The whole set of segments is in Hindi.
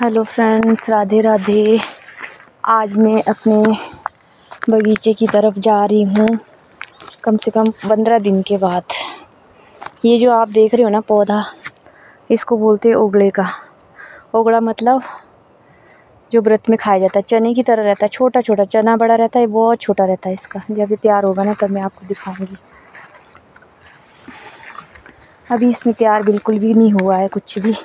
Hello friends, Radhe Radhe. आज मैं अपने बगीचे की तरफ जा रही हूँ, कम से कम 15 दिन के बाद। ये जो आप देख रहे हो ना पौधा, इसको बोलते हैं ओगड़े का। ओगड़ा मतलब जो व्रत में खाया जाता है, चने की तरह रहता है, छोटा छोटा चना बड़ा रहता है, बहुत छोटा रहता है इसका। जब ये तैयार होगा ना तब मैं आपको दिखाऊंगी। अभी इसमें तैयार बिल्कुल भी नहीं हुआ है कुछ भी।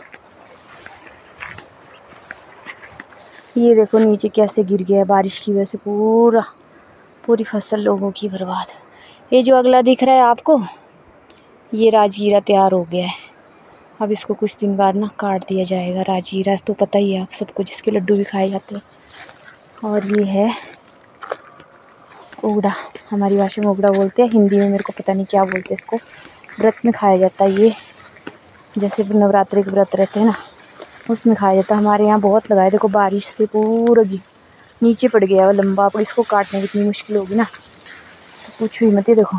ये देखो नीचे कैसे गिर गया है बारिश की वजह से, पूरी फसल लोगों की बर्बाद। ये जो अगला दिख रहा है आपको, ये राजगीरा तैयार हो गया है। अब इसको कुछ दिन बाद ना काट दिया जाएगा। राजगीरा तो पता ही है आप सबको, जिसके लड्डू भी खाए जाते हैं। और ये है ओगड़ा, हमारी भाषा में ओगड़ा बोलते हैं, हिंदी में मेरे को पता नहीं क्या बोलते हैं इसको। व्रत में खाया जाता है ये, जैसे नवरात्रि के व्रत रहते हैं ना, उसमें खाया जाता है। हमारे यहाँ बहुत लगाए, देखो बारिश से पूरा नीचे पड़ गया है लंबा। अब इसको काटने की इतनी मुश्किल होगी ना, तो कुछ भी मत। ये देखो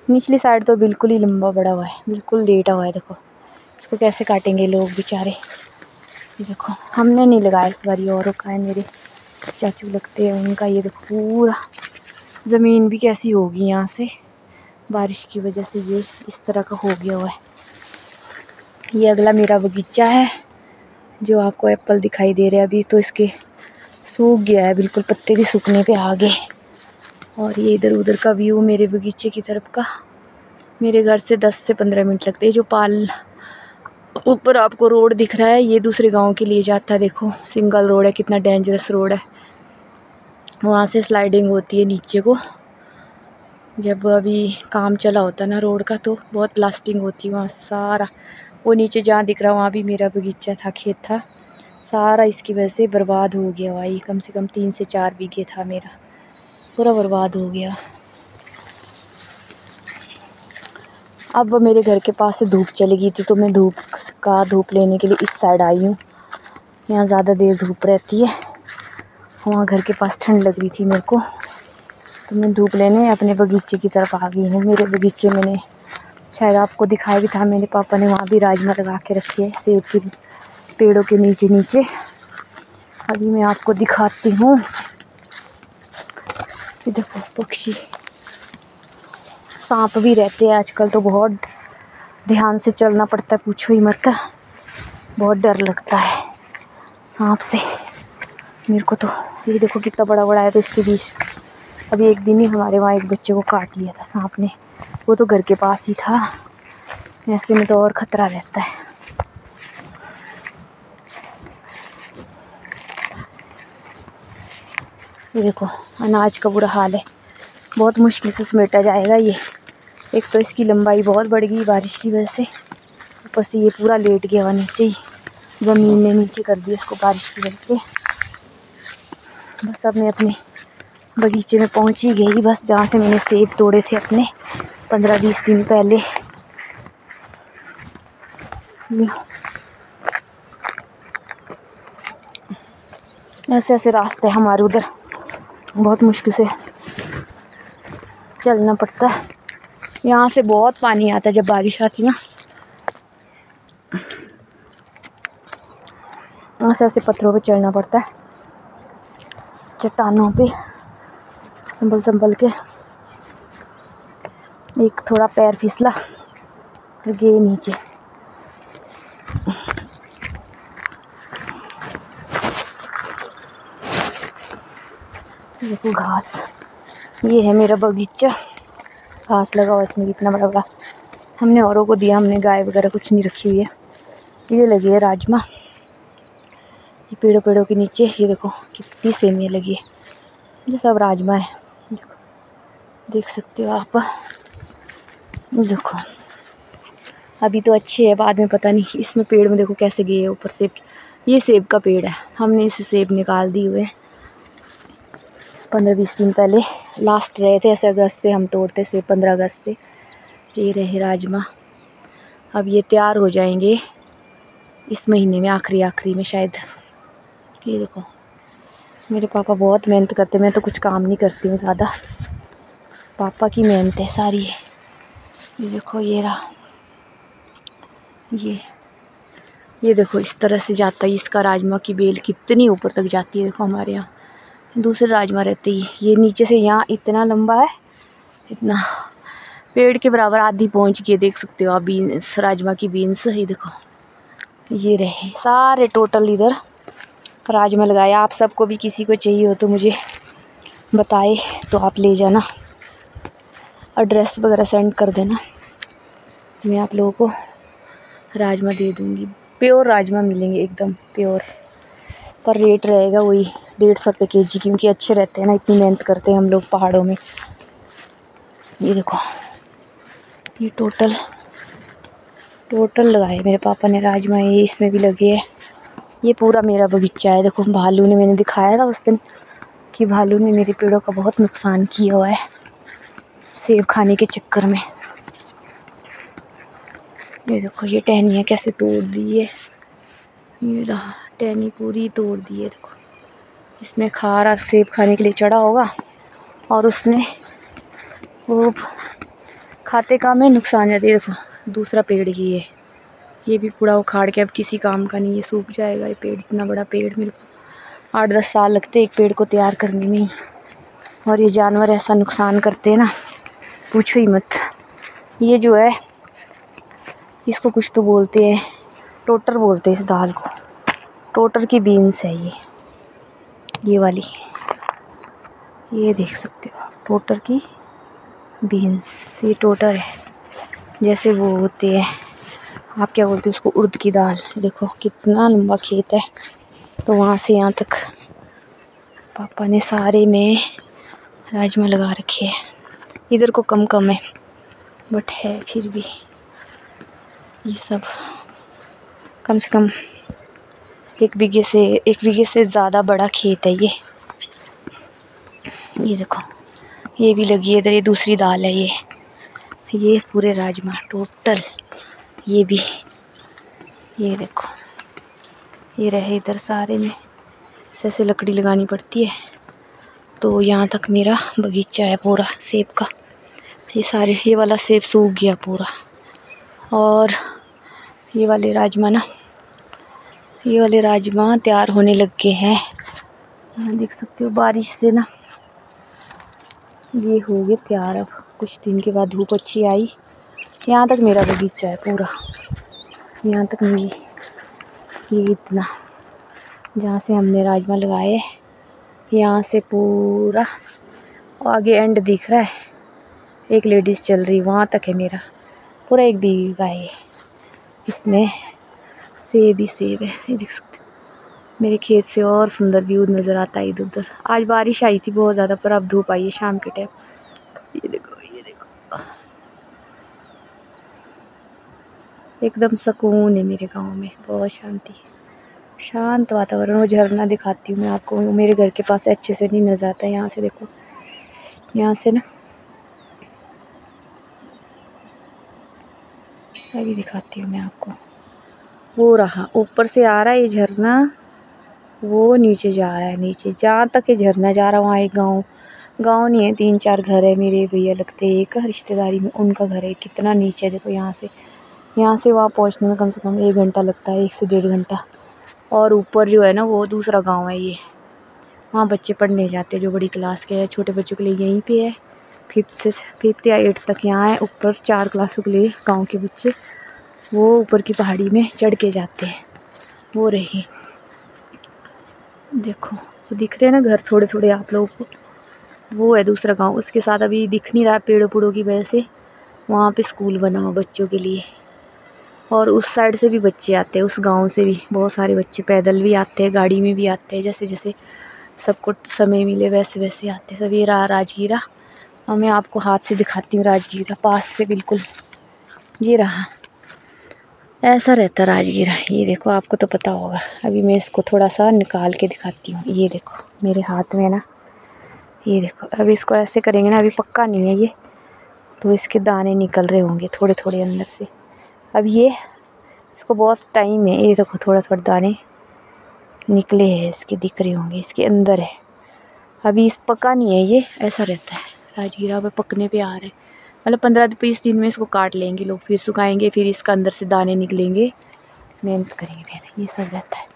निचली साइड तो बिल्कुल ही लंबा बड़ा हुआ है, बिल्कुल लेटा हुआ है। देखो इसको कैसे काटेंगे लोग बेचारे। ये देखो हमने नहीं लगाया इस बार, औरों का है, मेरे चाचू लगते हैं उनका। ये देखो पूरा ज़मीन भी कैसी होगी यहाँ से, बारिश की वजह से ये इस तरह का हो गया हुआ है। ये अगला मेरा बगीचा है, जो आपको एप्पल दिखाई दे रहे हैं। अभी तो इसके सूख गया है बिल्कुल, पत्ते भी सूखने पे आ गए। और ये इधर उधर का व्यू मेरे बगीचे की तरफ का। मेरे घर से 10 से 15 मिनट लगते हैं। जो पाल ऊपर आपको रोड दिख रहा है, ये दूसरे गांव के लिए जाता है। देखो सिंगल रोड है, कितना डेंजरस रोड है। वहाँ से स्लाइडिंग होती है नीचे को। जब अभी काम चला होता है ना रोड का, तो बहुत ब्लास्टिंग होती है वहाँ से सारा। वो नीचे जहाँ दिख रहा है वहाँ भी मेरा बगीचा था, खेत था, सारा इसकी वजह से बर्बाद हो गया। भाई कम से कम 3 से 4 बीघे था मेरा, पूरा बर्बाद हो गया। अब मेरे घर के पास से धूप चली गई थी, तो मैं धूप लेने के लिए इस साइड आई हूँ। यहाँ ज़्यादा देर धूप रहती है, वहाँ घर के पास ठंड लग रही थी मेरे को, तो मैं धूप लेने अपने बगीचे की तरफ आ गई हूँ। मेरे बगीचे मैंने शायद आपको दिखाया भी था, मेरे पापा ने वहाँ भी राजमा लगा के रखी है, सेब के पेड़ों के नीचे नीचे। अभी मैं आपको दिखाती हूँ। ये देखो पक्षी, सांप भी रहते हैं आजकल, तो बहुत ध्यान से चलना पड़ता है, पूछो ही मत। बहुत डर लगता है सांप से मेरे को तो। ये देखो कितना बड़ा बड़ा है, तो इसके बीच अभी एक दिन ही हमारे वहाँ एक बच्चे को काट लिया था सांप ने। वो तो घर के पास ही था, ऐसे में तो और ख़तरा रहता है। ये देखो अनाज का बुरा हाल है, बहुत मुश्किल से समेटा जाएगा ये। एक तो इसकी लंबाई बहुत बढ़ गई बारिश की वजह से, ऊपर से ये पूरा लेट गया हुआ नीचे ही, ज़मीन ने नीचे कर दिया इसको बारिश की वजह से। बस अब मैं अपने बगीचे में पहुंच ही गई, बस जहाँ से मैंने सेब तोड़े थे अपने 15-20 दिन पहले। ऐसे ऐसे रास्ते हमारे उधर, बहुत मुश्किल से चलना पड़ता है। यहाँ से बहुत पानी आता है जब बारिश आती है ना, ऐसे ऐसे पत्थरों पे चलना पड़ता है, चट्टानों पे संभल संभल के। एक थोड़ा पैर फिसला तो गए नीचे। देखो घास, ये है मेरा बगीचा, घास लगा हुआ इसमें इतना बड़ा बड़ा। हमने औरों को दिया, हमने गाय वगैरह कुछ नहीं रखी हुई है। ये लगी है राजमा, ये पेड़ों पेड़ों के नीचे। ये देखो कितनी सेमियाँ लगी है, ये सब राजमा है। देखो देख सकते हो आप। देखो अभी तो अच्छे है, बाद में पता नहीं। इसमें पेड़ में देखो कैसे गए है ऊपर सेब। ये सेब का पेड़ है, हमने इसे सेब निकाल दिए हुए 15-20 दिन पहले। लास्ट रहे थे ऐसे, अगस्त से हम तोड़ते सेब, 15 अगस्त से। ये रहे राजमा, अब ये तैयार हो जाएंगे इस महीने में, आखिरी में शायद। ये देखो मेरे पापा बहुत मेहनत करते, मैं तो कुछ काम नहीं करती हूँ ज़्यादा, पापा की मेहनत है सारी ये देखो ये रहा, ये ये देखो इस तरह से जाता है इसका राजमा की बेल कितनी ऊपर तक जाती है। देखो हमारे यहाँ दूसरे राजमा रहते ही ये नीचे से यहाँ इतना लंबा है, इतना पेड़ के बराबर आधी पहुँच गई। देख सकते हो आप बीन्स, राजमा की बीन्स। ये देखो ये रहे सारे टोटल इधर राजमा लगाए। आप सबको भी किसी को चाहिए हो तो मुझे बताए तो आप ले जाना, एड्रेस वगैरह सेंड कर देना, मैं आप लोगों को राजमा दे दूँगी। प्योर राजमा मिलेंगे एकदम प्योर, पर रेट रहेगा वही 150 रुपये kg, क्योंकि अच्छे रहते हैं ना, इतनी मेहनत करते हैं हम लोग पहाड़ों में। ये देखो ये टोटल लगाए मेरे पापा ने राजमा, ये इसमें भी लगे है। ये पूरा मेरा बगीचा है। देखो भालू ने, मैंने दिखाया था उस दिन कि भालू ने मेरे पेड़ों का बहुत नुकसान किया हुआ है सेब खाने के चक्कर में। ये देखो ये टहनियाँ कैसे तोड़ दी है, ये रहा टहनी पूरी तोड़ दी है। देखो इसमें खा रहा, सेब खाने के लिए चढ़ा होगा और उसने वो खाते काम में नुकसान जाती है। देखो दूसरा पेड़ ये है, ये भी पूरा उखाड़ के अब किसी काम का नहीं, ये सूख जाएगा। ये पेड़ इतना बड़ा पेड़, मेरे को 8-10 साल लगते एक पेड़ को तैयार करने में ही। और ये जानवर ऐसा नुकसान करते हैं ना, पूछो ही मत। ये जो है इसको कुछ तो बोलते हैं, टोटर बोलते हैं इस दाल को, टोटर की बीन्स है ये वाली, ये देख सकते हो टोटर की बीन्स। ये टोटर है, जैसे वो होते हैं, आप क्या बोलते हैं उसको, उड़द की दाल। देखो कितना लंबा खेत है, तो वहाँ से यहाँ तक पापा ने सारे में राजमा लगा रखे हैं। इधर को कम है बट है फिर भी, ये सब कम से कम 1 बीघे से ज़्यादा बड़ा खेत है ये। ये देखो ये भी लगी है इधर, ये दूसरी दाल है ये पूरे राजमा टोटल। ये भी, ये देखो ये रहे इधर सारे में, ऐसे लकड़ी लगानी पड़ती है। तो यहाँ तक मेरा बगीचा है पूरा सेब का। ये सारे, ये वाला सेब सूख गया पूरा, और ये वाले राजमा तैयार होने लग गए हैं। यहाँ देख सकते हो बारिश से ना ये हो गए तैयार। अब कुछ दिन के बाद धूप अच्छी आई। यहाँ तक मेरा बगीचा है पूरा, यहाँ तक मेरी ये इतना, जहाँ से हमने राजमा लगाए यहाँ से पूरा आगे एंड दिख रहा है, एक लेडीज़ चल रही वहाँ तक है मेरा पूरा 1 बीघा है। इसमें सेब ही सेब है, ये देख सकते हो। मेरे खेत से और सुंदर व्यू नज़र आता है इधर उधर। आज बारिश आई थी बहुत ज़्यादा, पर अब धूप आई है शाम के टाइम। ये देखो एकदम सुकून है मेरे गांव में, बहुत शांति, शांत वातावरण। वो झरना दिखाती हूँ मैं आपको, मेरे घर के पास अच्छे से नहीं नज़र आता है। यहाँ से देखो, यहाँ से ना अभी दिखाती हूँ मैं आपको। वो रहा ऊपर से आ रहा है ये झरना, वो नीचे जा रहा है, नीचे जहाँ तक ये झरना जा रहा है वहाँ एक गांव नहीं है, 3-4 घर है मेरे भैया लगते हैं, एक रिश्तेदारी में उनका घर है। कितना नीचे देखो, यहाँ से वहाँ पहुँचने में कम से कम 1 घंटा लगता है, 1 से 1.5 घंटा। और ऊपर जो है ना वो दूसरा गांव है, ये वहाँ बच्चे पढ़ने जाते हैं जो बड़ी क्लास के हैं। छोटे बच्चों के लिए यहीं पे है, 5th या 8th तक यहाँ है। ऊपर 4 क्लासों के लिए गांव के बच्चे वो ऊपर की पहाड़ी में चढ़ के जाते हैं। वो रही देखो, वो दिख रहे हैं ना घर थोड़े थोड़े आप लोगों को, वो है दूसरा गांव। उसके साथ अभी दिख नहीं रहा पेड़ों की वजह से, वहाँ पे स्कूल बना हुआ बच्चों के लिए। और उस साइड से भी बच्चे आते हैं, उस गांव से भी बहुत सारे बच्चे पैदल भी आते हैं, गाड़ी में भी आते हैं, जैसे जैसे सबको समय मिले वैसे वैसे आते हैं सब। ये रहा राजगीरा, और मैं आपको हाथ से दिखाती हूँ राजगीरा पास से बिल्कुल। ये रहा, ऐसा रहता राजगीरा। ये देखो आपको तो पता होगा, अभी मैं इसको थोड़ा सा निकाल के दिखाती हूँ। ये देखो मेरे हाथ में ना, ये देखो अभी इसको ऐसे करेंगे ना, अभी पक्का नहीं है ये, तो इसके दाने निकल रहे होंगे थोड़े थोड़े अंदर से। अब ये इसको बहुत टाइम है, ये देखो थोड़ा थोड़ा दाने निकले हैं इसके, दिख रहे होंगे इसके अंदर है। अभी इस पका नहीं है ये, ऐसा रहता है राजगीरा पे पकने पे आ रहा है। मतलब 15-20 दिन में इसको काट लेंगे लोग, फिर सुखाएंगे, फिर इसका अंदर से दाने निकलेंगे मेहनत करेंगे फिर ये सब रहता है।